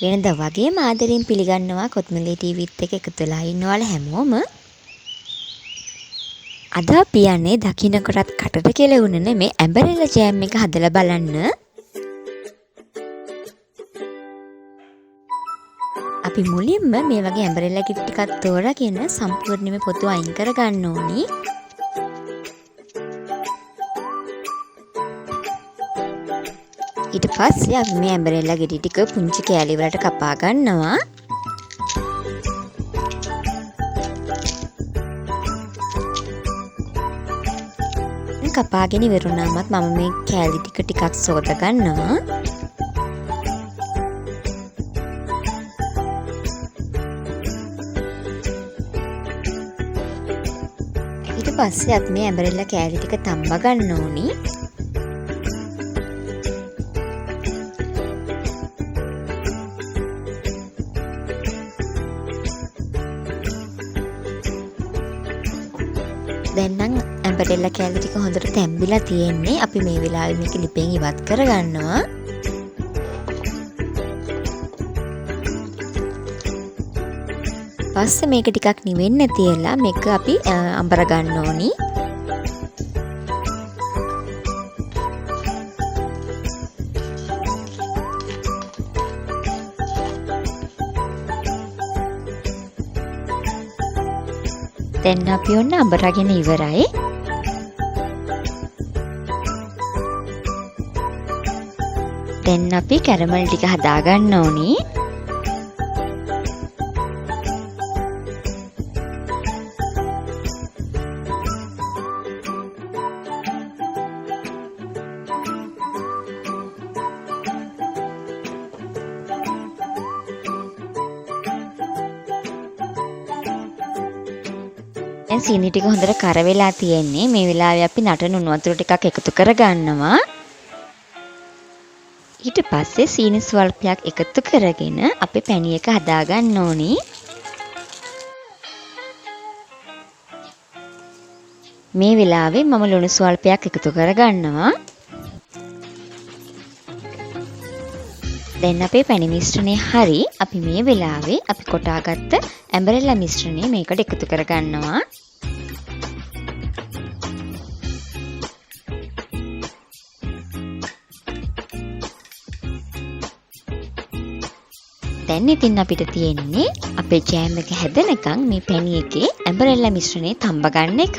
වෙනදා වගේම ආදරෙන් පිළිගන්නවා කොත්මලේ ටීවීත් එක්ක එකතු වෙලා ඉන්නවල හැමෝම. අද අපි යන්නේ දකින්නකොටත් කටට කෙලවුණ මේ ඇම්බරෙල්ලා ජෑම් එක හදලා බලන්න. අපි මුලින්ම මේ වගේ ඇම්බරෙල්ලා කිට් ටිකක් තෝරාගෙන සම්පූර්ණයෙන්ම පොතු අයින් කර ගන්න ඕනි. ඊට පස්සේ අපි මේ ඇම්බරෙල්ලා ගෙඩි ටික පුංචි කෑලි වලට කපා ගන්නවා. කපාගෙන ඉවරුණාමත් මම මේ කෑලි ටික ටිකක් සෝද ගන්නවා. ඊට පස්සේ අපි මේ ඇම්බරෙල්ලා කෑලි ටික තම්බ ගන්න ඕනි. දැන් නම් ඇම්බරෙල්ලා කෑලි ටික හොඳට තැම්බිලා තියෙන්නේ. අපි මේ වෙලාවේ මේක ලිපෙන් ඉවත් කරගන්නවා. පස්සේ මේක ටිකක් නිවෙන්න තියලා මේක අපි අඹර ගන්න ඕනි. දැන් අපි ඔන්න අඹරගෙන ඉවරයි. දැන් අපි කැරමල් ටික හදා ගන්න ඕනි. දැන් සීනි ටික හොඳට කර වෙලා තියෙන්නේ. මේ වෙලාවේ අපි නටන උණු වතුර ටිකක් එකතු කරගන්නවා. ඊට පස්සේ සීනි ස්වල්පයක් එකතු කරගෙන අපි පැණි එක හදා ගන්න ඕනි. මේ වෙලාවේ මම ලුණු ස්වල්පයක් එකතු කරගන්නවා. දැන් අපේ පැණි මිශ්‍රණය හරි. අපි මේ වෙලාවේ අපි කොටාගත්ත ඇම්බරෙල්ලා මිශ්‍රණය මේකට එකතු කරගන්නවා. දැන් ඉතින් අපිට තියෙන්නේ අපේ ජෑම් එක හැදෙනකන් මේ පැණි එකේ ඇම්බරෙල්ලා මිශ්‍රණය තඹ ගන්න එක.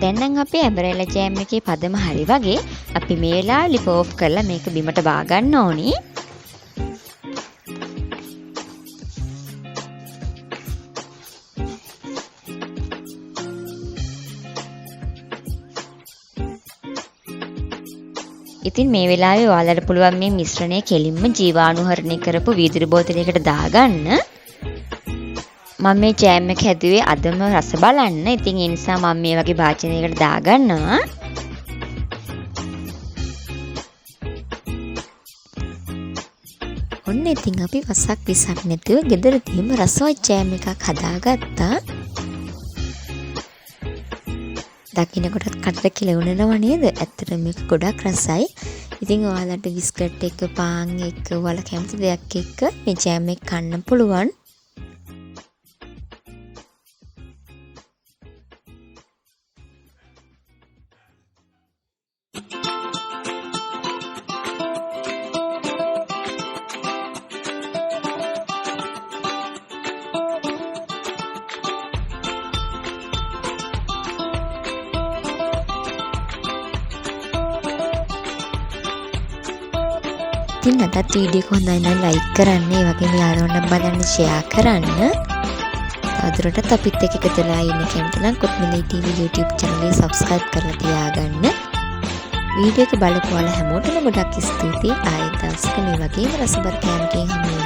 දැන් නම් අපේ ඇම්බරෙල්ලා ජෑම් එකේ පදම හරි වගේ. අපි මේ වෙලාවේ ලිප් ඕෆ් කරලා මේක බිමට බා ගන්න ඕනි. ඉතින් මේ වෙලාවේ ඔයාලට පුළුවන් මේ මිශ්‍රණය කෙලින්ම ජීවාණුහරණය කරපු වීදුරු බෝතලයකට දාගන්න. මම මේ ජෑම් එක හැදුවේ අදම රස බලන්න. ඉතින් ඒ නිසා මම මේ වගේ භාජනයකට දාගන්නවා. ඔන්න ඉතින් අපි වසක් විසක් නැතුව ගෙදරදීම රසවත් ජෑම් එකක් හදාගත්තා. දකින්නකොටත් කටට කෙලවුණනව නේද? ඇත්තට මේක ගොඩක් රසයි. ඉතින් ඔයාලට බිස්කට් එක, පාන් එක, ඔයාලා කැමති දෙයක් එක්ක මේ ජෑම් එක කන්න පුළුවන්. ඉතින් අදත් වීඩියෝ එක හොඳයි නම් ලයික් කරන්න, ඒ වගේම යාළුවන්ට බලන්න ෂෙයා කරන්න. තවදුරටත් අපිත් එක්ක එකතු වෙලා ඉන්න කැමති නම් කොත්මලේ ටීවී YouTube channel එක subscribe කරලා තියාගන්න. වීඩියෝ එක බලපු ඔයාලා හැමෝටම ගොඩක් ස්තුතියි. ආයෙත් දවසක මේ වගේම රසබර කෑමකින් හමු